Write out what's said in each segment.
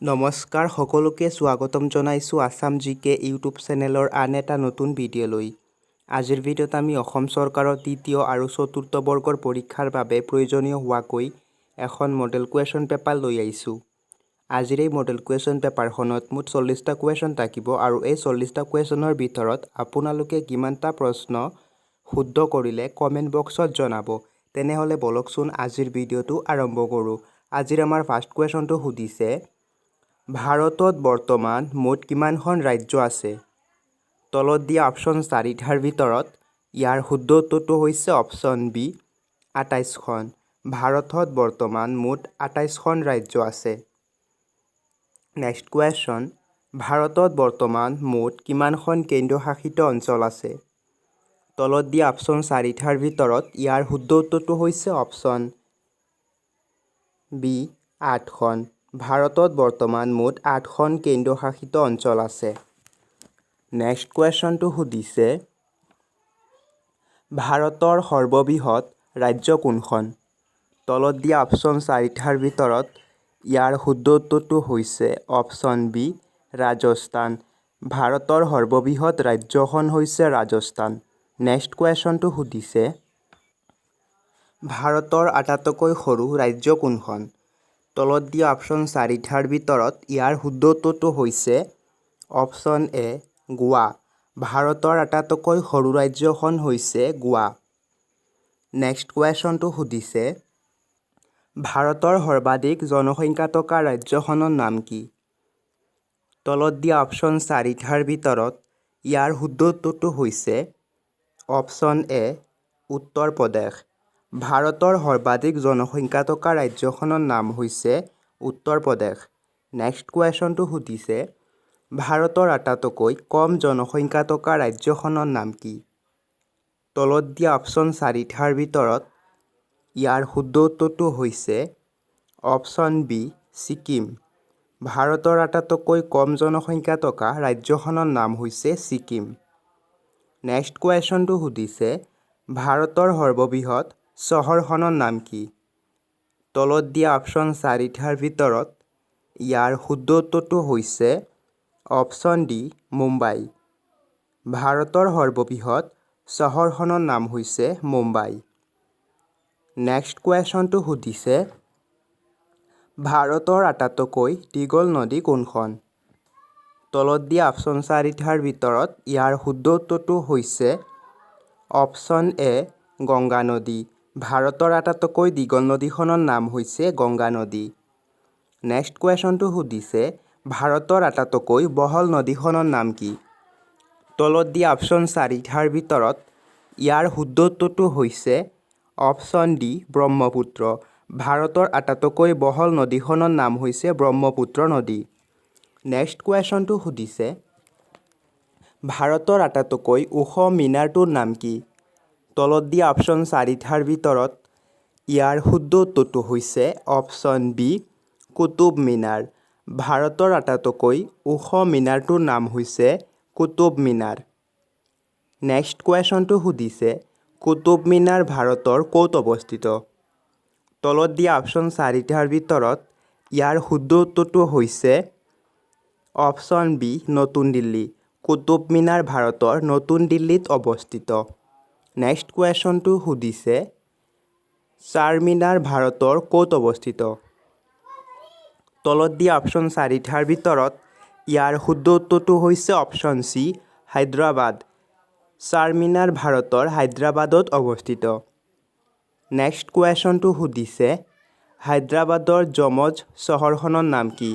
নমস্কাৰ সকলোকে স্বাগতম জনাইছো আসাম জিকে ইউটিউব চেনেলৰ আন এটা নতুন ভিডিঅ'লৈ। আজিৰ ভিডিঅ'ত আমি অসম চৰকাৰৰ তৃতীয় আৰু চতুৰ্থ বৰ্গৰ পৰীক্ষাৰ বাবে প্ৰয়োজনীয় হোৱাকৈ এখন মডেল কুৱেশ্যন পেপাৰ লৈ আহিছোঁ। আজিৰ এই মডেল কুৱেশ্যন পেপাৰখনত মুঠ 40টা কুৱেশ্যন থাকিব আৰু এই 40টা কুৱেশ্যনৰ ভিতৰত আপোনালোকে কিমানটা প্ৰশ্ন শুদ্ধ কৰিলে কমেণ্ট বক্সত জনাব। তেনেহ'লে বলকচোন আজিৰ ভিডিঅ'টো আৰম্ভ কৰোঁ। আজিৰ আমাৰ ফাৰ্ষ্ট কুৱেশ্যনটো সুধিছে, ভাৰতত বৰ্তমান মুঠ কিমানখন ৰাজ্য আছে? তলত দিয়া অপশ্যন 4টাৰ ভিতৰত ইয়াৰ শুদ্ধ উত্তৰটো হৈছে অপশ্যন বি 28খন। ভাৰতত বৰ্তমান মুঠ 28খন ৰাজ্য আছে। নেক্সট কুৱেশ্যন, ভাৰতত বৰ্তমান মুঠ কিমানখন কেন্দ্ৰশাসিত অঞ্চল আছে? তলত দিয়া অপশ্যন 4টাৰ ভিতৰত ইয়াৰ শুদ্ধ উত্তৰটো হৈছে অপশ্যন বি 8খন। ভাৰতত বৰ্তমান মুঠ 8খন কেন্দ্ৰশাসিত অঞ্চল আছে। নেক্সট কুৱেশ্যনটো সুধিছে, ভাৰতৰ সৰ্ববৃহৎ ৰাজ্য কোনখন? তলত দিয়া অপশ্যন 4টাৰ ভিতৰত ইয়াৰ শুদ্ধ উত্তৰটো হৈছে অপশ্যন বি ৰাজস্থান। ভাৰতৰ সৰ্ববৃহৎ ৰাজ্যখন হৈছে ৰাজস্থান। নেক্সট কুৱেশ্যনটো সুধিছে, ভাৰতৰ আটাইতকৈ সৰু ৰাজ্য কোনখন? তলত দিয়া অপশ্যন 4টাৰ ভিতৰত ইয়াৰ শুদ্ধ উত্তৰটো হৈছে অপশ্যন এ গোৱা। ভাৰতৰ আটাইতকৈ সৰু ৰাজ্যখন হৈছে গোৱা। নেক্সট কুৱেশ্যনটো সুধিছে, ভাৰতৰ সৰ্বাধিক জনসংখ্যা থকা ৰাজ্যখনৰ নাম কি? তলত দিয়া অপশ্যন 4টাৰ ভিতৰত ইয়াৰ শুদ্ধ উত্তৰটো হৈছে অপশ্যন এ উত্তৰ প্ৰদেশ। ভাৰতৰ সৰ্বাধিক জনসংখ্যা থকা ৰাজ্যখনৰ নাম হৈছে উত্তৰ প্ৰদেশ। নেক্সট কুৱেশ্যনটো সুধিছে, ভাৰতৰ আটাইতকৈ কম জনসংখ্যা থকা ৰাজ্যখনৰ নাম কি? তলত দিয়া অপশ্যন 4টাৰ ভিতৰত ইয়াৰ শুদ্ধ উত্তৰটো হৈছে অপশ্যন বি ছিকিম। ভাৰতৰ আটাইতকৈ কম জনসংখ্যা থকা ৰাজ্যখনৰ নাম হৈছে ছিকিম। নেক্সট কুৱেশ্যনটো সুধিছে, ভাৰতৰ সৰ্ববৃহৎ চহৰখনৰ নাম কি? তলত দিয়া অপশ্যন 4টাৰ ভিতৰত ইয়াৰ শুদ্ধ উত্তৰটো হৈছে অপশ্যন ডি মুম্বাই। ভাৰতৰ সৰ্ববৃহৎ চহৰখনৰ নাম হৈছে মুম্বাই। নেক্সট কুৱেশ্যনটো সুধিছে, ভাৰতৰ আটাইতকৈ দীঘল নদী কোনখন? তলত দিয়া অপশ্যন 4টাৰ ভিতৰত ইয়াৰ শুদ্ধ উত্তৰটো হৈছে অপশ্যন এ গংগা নদী। ভাৰতৰ আটাইতকৈ দীঘল নদীখনৰ নাম হৈছে গংগা নদী। নেক্সট কুৱেশ্যনটো সুধিছে, ভাৰতৰ আটাইতকৈ বহল নদীখনৰ নাম কি? তলত দিয়া অপশ্যন 4টাৰ ভিতৰত ইয়াৰ শুদ্ধ উত্তৰটো হৈছে অপশ্যন ডি ব্ৰহ্মপুত্ৰ। ভাৰতৰ আটাইতকৈ বহল নদীখনৰ নাম হৈছে ব্ৰহ্মপুত্ৰ নদী। নেক্সট কুৱেশ্যনটো সুধিছে, ভাৰতৰ আটাইতকৈ ওখ মিনাৰটোৰ নাম কি? তলত দিয়া অপশ্যন 4টাৰ ভিতৰত ইয়াৰ শুদ্ধ উত্তৰটো হৈছে অপশ্যন বি কুতুব মিনাৰ। ভাৰতৰ আটাইতকৈ ওখ মিনাৰটোৰ নাম হৈছে কুতুব মিনাৰ। নেক্সট কুৱেশ্যনটো সুধিছে, কুতুব মিনাৰ ভাৰতৰ ক'ত অৱস্থিত? তলত দিয়া অপশ্যন 4টাৰ ভিতৰত ইয়াৰ শুদ্ধ উত্তৰটো হৈছে অপশ্যন বি নতুন দিল্লী। কুতুব মিনাৰ ভাৰতৰ নতুন দিল্লীত অৱস্থিত। নেক্সট কুৱেশ্যনটো সুধিছে, চাৰমিনাৰ ভাৰতৰ ক'ত অৱস্থিত? তলত দিয়া অপশ্যন 4টাৰ ভিতৰত ইয়াৰ শুদ্ধ উত্তৰটো হৈছে অপশ্যন চি হায়দৰাবাদ। চাৰমিনাৰ ভাৰতৰ হায়দৰাবাদত অৱস্থিত। নেক্সট কুৱেশ্যনটো সুধিছে, হায়দৰাবাদৰ যমজ চহৰখনৰ নাম কি?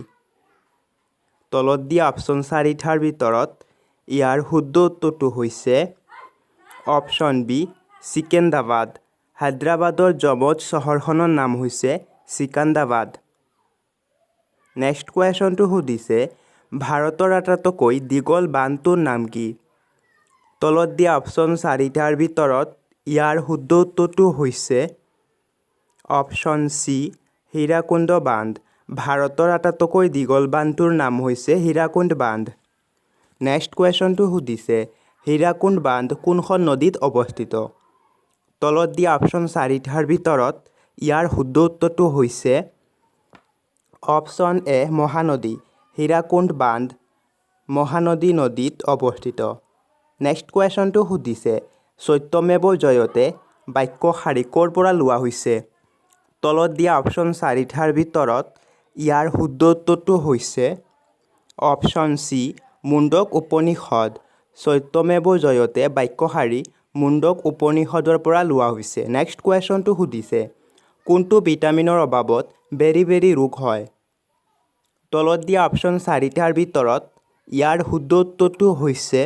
তলত দিয়া অপশ্যন 4টাৰ ভিতৰত ইয়াৰ শুদ্ধ উত্তৰটো হৈছে অপশ্যন বি চিকেন্দ্ৰাবাদ। হায়দৰাবাদৰ যমজ চহৰখনৰ নাম হৈছে চিকান্দ্ৰাবাদ। নেক্সট কুৱেশ্যনটো সুধিছে, ভাৰতৰ আটাইতকৈ দীঘল বান্ধটোৰ নাম কি? তলত দিয়া অপশ্যন 4টাৰ ভিতৰত ইয়াৰ শুদ্ধ উত্তৰটো হৈছে অপশ্যন চি হীৰাকুণ্ড বান্ধ। ভাৰতৰ আটাইতকৈ দীঘল বান্ধটোৰ নাম হৈছে হীৰাকুণ্ড বান্ধ। নেক্সট কুৱেশ্যনটো সুধিছে, হীৰাকুণ্ড বান্ধ কোনখন নদীত অৱস্থিত? তলত দিয়া অপশ্যন 4টাৰ ভিতৰত ইয়াৰ শুদ্ধ উত্তৰটো হৈছে অপশ্যন এ মহানদী হীৰাকুণ্ড বান্ধ মহানদী নদীত অৱস্থিত। নেক্সট কুৱেশ্যনটো সুধিছে সত্যমেৱ জয়তে বাক্যশাৰী ক'ৰ পৰা লোৱা হৈছে? তলত দিয়া অপশ্যন চাৰিটাৰ ভিতৰত ইয়াৰ শুদ্ধ উত্তৰটো হৈছে অপশ্যন চি মুণ্ডক উপনিষদ। সত্যমেৱ জয়তে বাক্যশাৰী মুণ্ডক উপনিষদৰ পৰা লোৱা হৈছে। নেক্সট কুৱেশ্যনটো সুধিছে কোনটো ভিটামিনৰ অভাৱত বেৰি ৰোগ হয়? তলত দিয়া অপশ্যন চাৰিটাৰ ভিতৰত ইয়াৰ শুদ্ধ উত্তৰটো হৈছে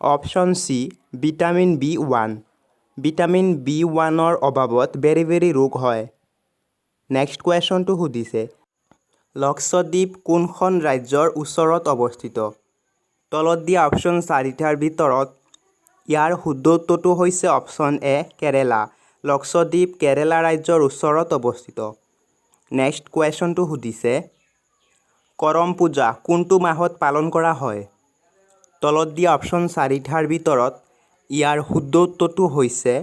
option C vitamin B1। Vitamin B1ৰ অভাৱত বেৰি ৰোগ হয়। নেক্সট কুৱেশ্যনটো সুধিছে লক্ষদ্বীপ কোনখন ৰাজ্যৰ ওচৰত অৱস্থিত? তলত দিয়া অপশ্যন চাৰিটাৰ ভিতৰত ইয়াৰ শুদ্ধ উত্তৰটো হৈছে অপশ্যন এ কেৰেলা। লক্ষদ্বীপ কেৰেলা ৰাজ্যৰ ওচৰত অৱস্থিত। নেক্সট কুৱেশ্যনটো সুধিছে কৰম পূজা কোনটো মাহত পালন কৰা হয়? তলত দিয়া অপশ্যন চাৰিটাৰ ভিতৰত ইয়াৰ শুদ্ধ উত্তৰটো হৈছে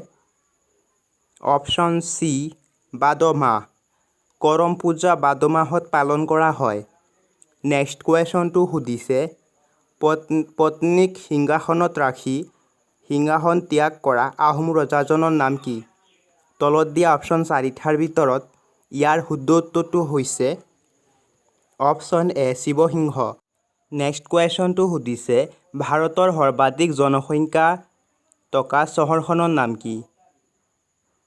অপশ্যন চি ভাদ মাহ। কৰম পূজা ভাদ মাহত পালন কৰা হয়। নেক্সট কুৱেশ্যনটো সুধিছে পত্নীক সিংহাসনত ৰাখি সিংহাসন ত্যাগ কৰা আহোম ৰজাজনৰ নাম কি? তলত দিয়া অপশ্যন চাৰিটাৰ ভিতৰত ইয়াৰ শুদ্ধ উত্তৰটো হৈছে অপশ্যন এ শিৱসিংহ। নেক্সট কুৱেশ্যনটো সুধিছে ভাৰতৰ সৰ্বাধিক জনসংখ্যা থকা চহৰখনৰ নাম কি?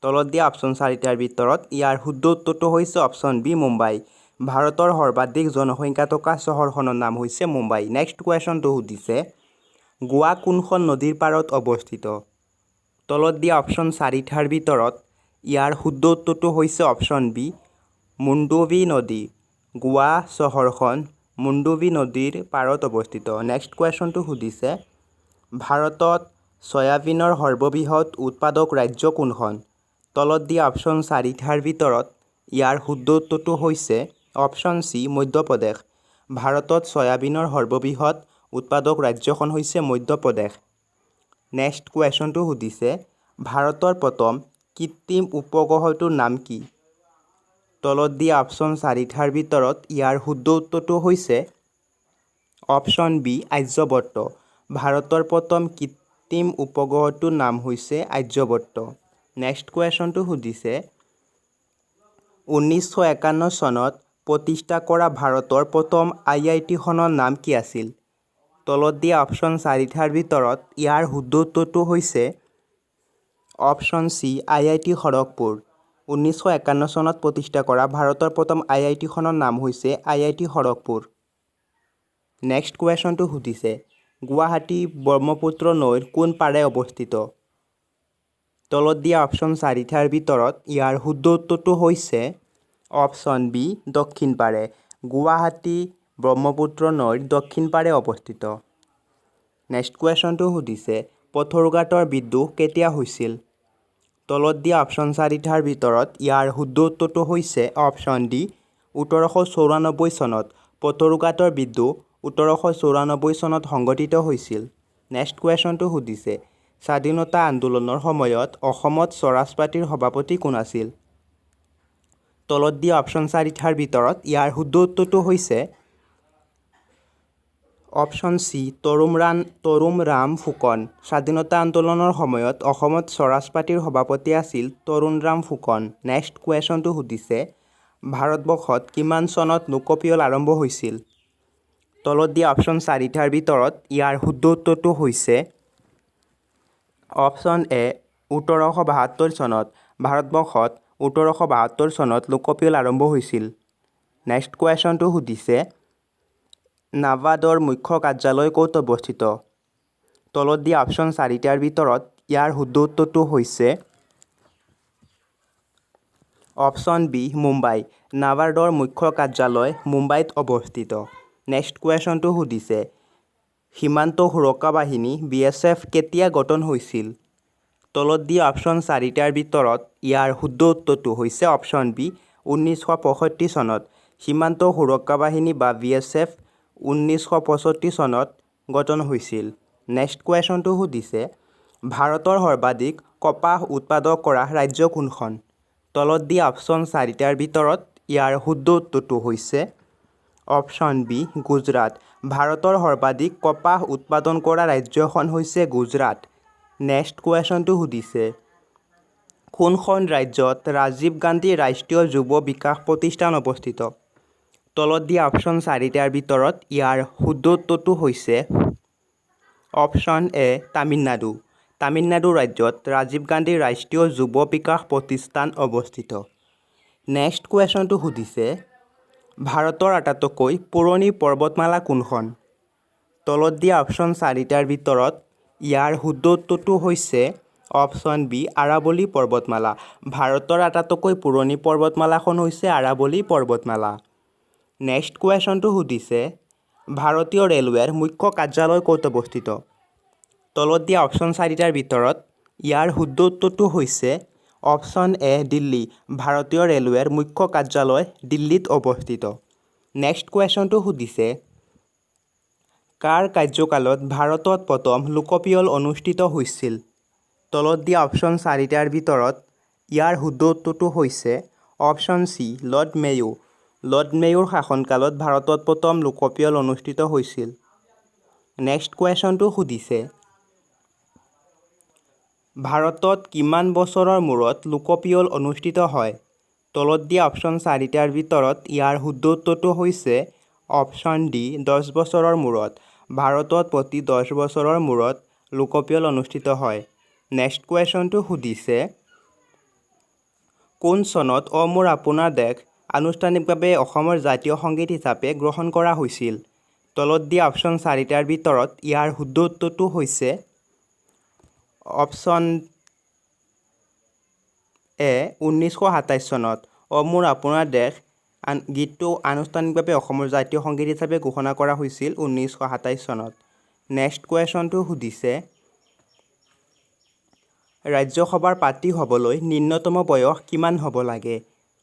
তলত দিয়া অপশ্যন চাৰিটাৰ ভিতৰত ইয়াৰ শুদ্ধ উত্তৰটো হৈছে অপশ্যন বি মুম্বাই। ভাৰতৰ সৰ্বাধিক জনসংখ্যা থকা চহৰখনৰ নাম হৈছে মুম্বাই। নেক্সট কুৱেশ্যনটো সুধিছে গোৱা কোনখন নদীৰ পাৰত অৱস্থিত? তলত দিয়া অপশ্যন চাৰিটাৰ ভিতৰত ইয়াৰ শুদ্ধ উত্তৰটো হৈছে অপশ্যন বি মুণ্ডুবি নদী। গোৱা চহৰখন মুণ্ডুবি নদীৰ পাৰত অৱস্থিত। নেক্সট কুৱেশ্যনটো সুধিছে ভাৰতত চয়াবিনৰ সৰ্ববৃহৎ উৎপাদক ৰাজ্য কোনখন? তলত দিয়া অপশ্যন চাৰিটাৰ ভিতৰত ইয়াৰ শুদ্ধ উত্তৰটো হৈছে অপশ্যন চি মধ্যপ্ৰদেশ। ভাৰতত চয়াবিনৰ সৰ্ববৃহৎ উৎপাদক ৰাজ্যখন হৈছে মধ্যপ্ৰদেশ। নেক্সট কুৱেশ্যনটো সুধিছে ভাৰতৰ প্ৰথম কৃত্ৰিম উপগ্ৰহটোৰ নাম কি? তলত দিয়া অপশ্যন চাৰিটাৰ ভিতৰত ইয়াৰ শুদ্ধ উত্তৰটো হৈছে অপশ্যন বি আৰ্যভট্ট। ভাৰতৰ প্ৰথম কৃত্ৰিম উপগ্ৰহটোৰ নাম হৈছে আৰ্যভট্ট। নেক্সট কুৱেশ্যনটো সুধিছে 1951 চনত প্ৰতিষ্ঠা কৰা ভাৰতৰ প্ৰথম IIT-খনৰ নাম কি আছিল? তলত দিয়া অপশ্যন চাৰিটাৰ ভিতৰত ইয়াৰ শুদ্ধ উত্তৰটো হৈছে অপশ্যন চি IIT খড়গপুৰ। 1951 চনত প্ৰতিষ্ঠা কৰা ভাৰতৰ প্ৰথম IIT-খনৰ নাম হৈছে IIT খড়গপুৰ। নেক্সট কুৱেশ্যনটো সুধিছে গুৱাহাটী ব্ৰহ্মপুত্ৰ নৈৰ কোন পাৰে অৱস্থিত? তলত দিয়া অপশ্যন চাৰিটাৰ ভিতৰত ইয়াৰ শুদ্ধ উত্তৰটো হৈছে অপশ্যন বি দক্ষিণ পাৰে। গুৱাহাটী ব্ৰহ্মপুত্ৰ নৈৰ দক্ষিণ পাৰে অৱস্থিত। নেক্সট কুৱেশ্যনটো সুধিছে পথৰুঘাটৰ বিদ্ৰোহ কেতিয়া হৈছিল? তলত দিয়া অপশ্যন চাৰিটাৰ ভিতৰত ইয়াৰ শুদ্ধ উত্তৰটো হৈছে অপশ্যন ডি 1894 চনত। পথৰুঘাটৰ বিদ্ৰোহ 1894 চনত সংঘটিত হৈছিল। নেক্সট কুৱেশ্যনটো সুধিছে স্বাধীনতা আন্দোলনৰ সময়ত অসমত স্বৰাজ পাৰ্টীৰ সভাপতি কোন আছিল? তলত দিয়া অপশ্যন চাৰিটাৰ ভিতৰত ইয়াৰ শুদ্ধ উত্তৰটো হৈছে অপশ্যন চি তৰুণৰাম ফুকন। স্বাধীনতা আন্দোলনৰ সময়ত অসমত স্বৰাজ পাৰ্টীৰ সভাপতি আছিল তৰুণৰাম ফুকন। নেক্সট কুৱেশ্যনটো সুধিছে ভাৰতবৰ্ষত কিমান চনত লোকপিয়ল আৰম্ভ হৈছিল? তলত দিয়া অপশ্যন চাৰিটাৰ ভিতৰত ইয়াৰ শুদ্ধ উত্তৰটো হৈছে অপশ্যন এ 1872 চনত। ভাৰতবৰ্ষত 1872 চনত লোকপিয়ল আৰম্ভ হৈছিল। নেক্সট কুৱেশ্যনটো সুধিছে নাবাৰ্ডৰ মুখ্য কাৰ্যালয় ক'ত অৱস্থিত? তলত দিয়া অপশ্যন চাৰিটাৰ ভিতৰত ইয়াৰ শুদ্ধ উত্তৰটো হৈছে অপশ্যন বি মুম্বাই। নাবাৰ্ডৰ মুখ্য কাৰ্যালয় মুম্বাইত অৱস্থিত। নেক্সট কুৱেশ্যনটো সুধিছে সীমান্ত সুৰক্ষা বাহিনী BSF কেতিয়া গঠন হৈছিল? তলত দিয়া অপশ্যন চাৰিটাৰ ভিতৰত ইয়াৰ শুদ্ধ উত্তৰটো হৈছে অপশ্যন বি 1965 চনত। সীমান্ত সুৰক্ষা বাহিনী বা BSF 1965 চনত গঠন হৈছিল। নেক্সট কুৱেশ্যনটো সুধিছে ভাৰতৰ সৰ্বাধিক কপাহ উৎপাদন কৰা ৰাজ্য কোনখন? তলত দিয়া অপশ্যন চাৰিটাৰ ভিতৰত ইয়াৰ শুদ্ধ উত্তৰটো হৈছে অপশ্যন বি গুজৰাট। ভাৰতৰ সৰ্বাধিক কপাহ উৎপাদন কৰা ৰাজ্যখন হৈছে গুজৰাট। নেক্সট কুৱেশ্যনটো সুধিছে কোনখন ৰাজ্যত ৰাজীৱ গান্ধী ৰাষ্ট্ৰীয় যুৱ বিকাশ প্ৰতিষ্ঠান অৱস্থিত? তলত দিয়া অপশ্যন 4টাৰ ভিতৰত ইয়াৰ শুদ্ধ উত্তৰটো হৈছে অপশ্যন এ তামিলনাডু। তামিলনাডু ৰাজ্যত ৰাজীৱ গান্ধী ৰাষ্ট্ৰীয় যুৱ বিকাশ প্ৰতিষ্ঠান অৱস্থিত। নেক্সট কুৱেশ্যনটো সুধিছে ভাৰতৰ আটাইতকৈ পুৰণি পৰ্বতমালা কোনখন? তলত দিয়া অপশ্যন 4টাৰ ভিতৰত ইয়াৰ শুদ্ধ উত্তৰটো হৈছে অপশ্যন বি আৰাৱলী পৰ্বতমালা। ভাৰতৰ আটাইতকৈ পুৰণি পৰ্বতমালাখন হৈছে আৰাৱলী পৰ্বতমালা। নেক্সট কুৱেশ্যনটো সুধিছে ভাৰতীয় ৰেলৱেৰ মুখ্য কাৰ্যালয় ক'ত অৱস্থিত? তলত দিয়া অপশ্যন 4টাৰ ভিতৰত ইয়াৰ শুদ্ধ উত্তৰটো হৈছে অপশ্যন এ দিল্লী। ভাৰতীয় ৰেলৱেৰ মুখ্য কাৰ্যালয় দিল্লীত অৱস্থিত। নেক্সট কুৱেশ্যনটো সুধিছে কাৰ কাৰ্যকালত ভাৰতত প্ৰথম লোকপিয়ল অনুষ্ঠিত হৈছিল? তলত দিয়া অপশ্যন 4টাৰ ভিতৰত ইয়াৰ শুদ্ধ উত্তৰটো হৈছে অপশ্যন চি লৰ্ড মেয়'। লৰ্ড মেয়'ৰ শাসনকালত ভাৰতত প্ৰথম লোকপিয়ল অনুষ্ঠিত হৈছিল। নেক্সট কুৱেশ্যনটো সুধিছে ভাৰতত কিমান বছৰৰ মূৰত লোকপিয়ল অনুষ্ঠিত হয়? তলত দিয়া অপশ্যন 4টাৰ ভিতৰত ইয়াৰ শুদ্ধ উত্তৰটো হৈছে অপশ্যন ডি 10 বছৰৰ মূৰত। ভাৰতত প্ৰতি 10 বছৰৰ মূৰত লোকপিয়ল অনুষ্ঠিত হয়। নেক্সট কুৱেশ্যনটো সুধিছে কোন চনত অ মোৰ আপোনাৰ দেশ আনুষ্ঠানিকভাৱে অসমৰ জাতীয় সংগীত হিচাপে গ্ৰহণ কৰা হৈছিল? তলত দিয়া অপশ্যন 4টাৰ ভিতৰত ইয়াৰ শুদ্ধ উত্তৰটো হৈছে অপশ্যন এ 1927 চনত অ মোৰ আপোনাৰ দেশ গীতটো আনুষ্ঠানিকভাৱে অসমৰ জাতীয় সংগীত হিচাপে ঘোষণা কৰা হৈছিল 1927 চনত। নেক্সট কুৱেশ্যনটো সুধিছে ৰাজ্যসভাৰ প্ৰাৰ্থী হ'বলৈ নিম্নতম বয়স কিমান হ'ব লাগে?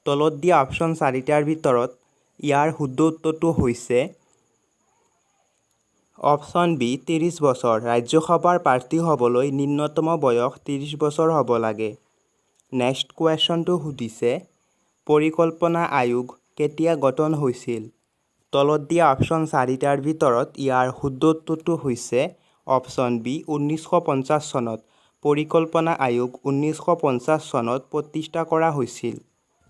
তলত দিয়া অপশ্যন 4টাৰ ভিতৰত ইয়াৰ শুদ্ধ উত্তৰটো হৈছে অপশ্যন বি 30 বছৰ। ৰাজ্যসভাৰ প্ৰাৰ্থী হ'বলৈ নিম্নতম বয়স 30 বছৰ হ'ব লাগে। নেক্সট কুৱেশ্যনটো সুধিছে পৰিকল্পনা আয়োগ কেতিয়া গঠন হৈছিল? তলত দিয়া অপশ্যন 4টাৰ ভিতৰত ইয়াৰ শুদ্ধ উত্তৰটো হৈছে অপশ্যন বি 1950 চনত। পৰিকল্পনা আয়োগ 1950 চনত প্ৰতিষ্ঠা কৰা হৈছিল।